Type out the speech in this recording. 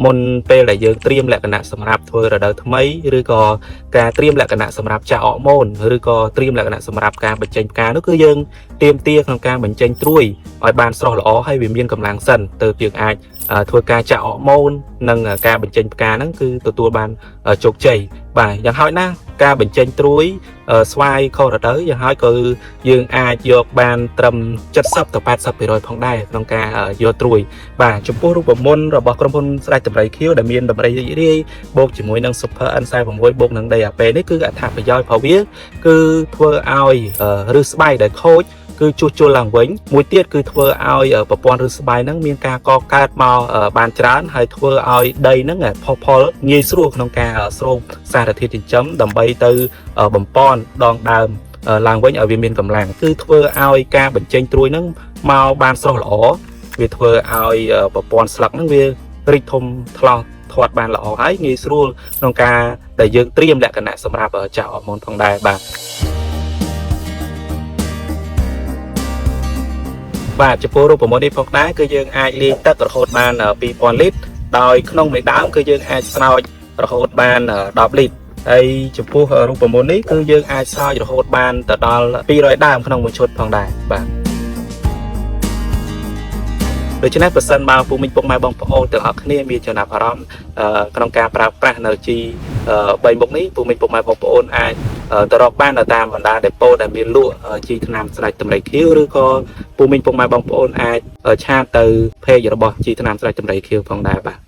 មុនពេលដែលយើងត្រៀមលក្ខណៈសម្រាប់ធ្វើរដូវថ្មីឬក៏ការត្រៀមលក្ខណៈសម្រាប់ចាក់អរម៉ូនឬក៏ត្រៀមលក្ខណៈសម្រាប់ការបញ្ចេញផ្កានោះគឺយើងទាមទារក្នុងការបញ្ចេញត្រួយឲ្យបានស្រស់ល្អហើយវាមានកម្លាំងសិនទើបយើងអាចធ្វើការចាក់អរម៉ូននិងការបញ្ចេញផ្កាហ្នឹងគឺទទួលបានជោគជ័យបាទយ៉ាងហោចណាស់ការបញ្ចេញត្រួយស្វាយខុសរដូវយ៉ាងហោចក៏យើងអាចយកបានត្រឹម70ទៅ80% ផងដែរក្នុងការយកត្រួយបាទចំពោះរូបមន្តរបស់ក្រុមហ៊ុនស្ដេចតម្រៃខៀវដែលមានតម្រៃរីករាយបូកជាមួយនឹង Super N46 បូកនឹង DAP នេះគឺអត្ថប្រយោជន៍របស់វាគឺធ្វើឲ្យឫសស្បែកដែលខូចគឺជួសជុលឡើងវិញមួយទៀតគឺធ្វើឲ្យប្រព័ន្ធឫសស្បែកហ្នឹងមានការកកើតមកបានច្រើនហើយធ្វើឲ្យដីហ្នឹងផុសផុលងាយស្រួលក្នុងការស្រូបសារធាតុចិញ្ចឹមដើម្បីទៅបំពន់ដងដើមឡើងវិញឲ្យវាមានកម្លាំងគឺធ្វើឲ្យការបញ្ចេញត្រួយហ្នឹងមកបានស្រស់ល្អវាធ្វើឲ្យប្រព័ន្ធស្លឹកហ្នឹងវារីកធំថ្លោះធាត់បានល្អហើយងាយស្រួលក្នុងការដែលយើងត្រៀមលក្ខណៈសម្រាប់ចាក់អរម៉ូនផងដែរបាទចំពោះរូបមន្តនេះផងដែរគឺយើងអាចលាយទឹករហូតបាន 2000 លីត្រដោយក្នុងមួយដើមគឺយើងអាចស្រោចរហូតបាន10 លីត្រហើយចំពោះរូបមន្តនេះគឺយើងអាចស្រោចរហូតបានទៅដល់200ដើមក្នុងមួយឈុតផងដែរបាទដូច្នេះប្រសិនបើពុកមីងពុកម៉ែបងប្អូនទាំងអស់គ្នាមានចំណាប់អារម្មណ៍ក្នុងការប្រើប្រាស់នៅជី3មុខនេះពុកមីងពុកម៉ែបងប្អូនអាចទៅរកបាននៅតាមបណ្ដាដេប៉ូដែលមានលក់ជីថ្នាំស្ដេចតម្រៃខៀវឬក៏ពុកមីងពុកម៉ែបងប្អូនអាចឆាតទៅเพจរបស់ជីថ្នាំស្ដេចតម្រៃខៀវផងដែរបាទ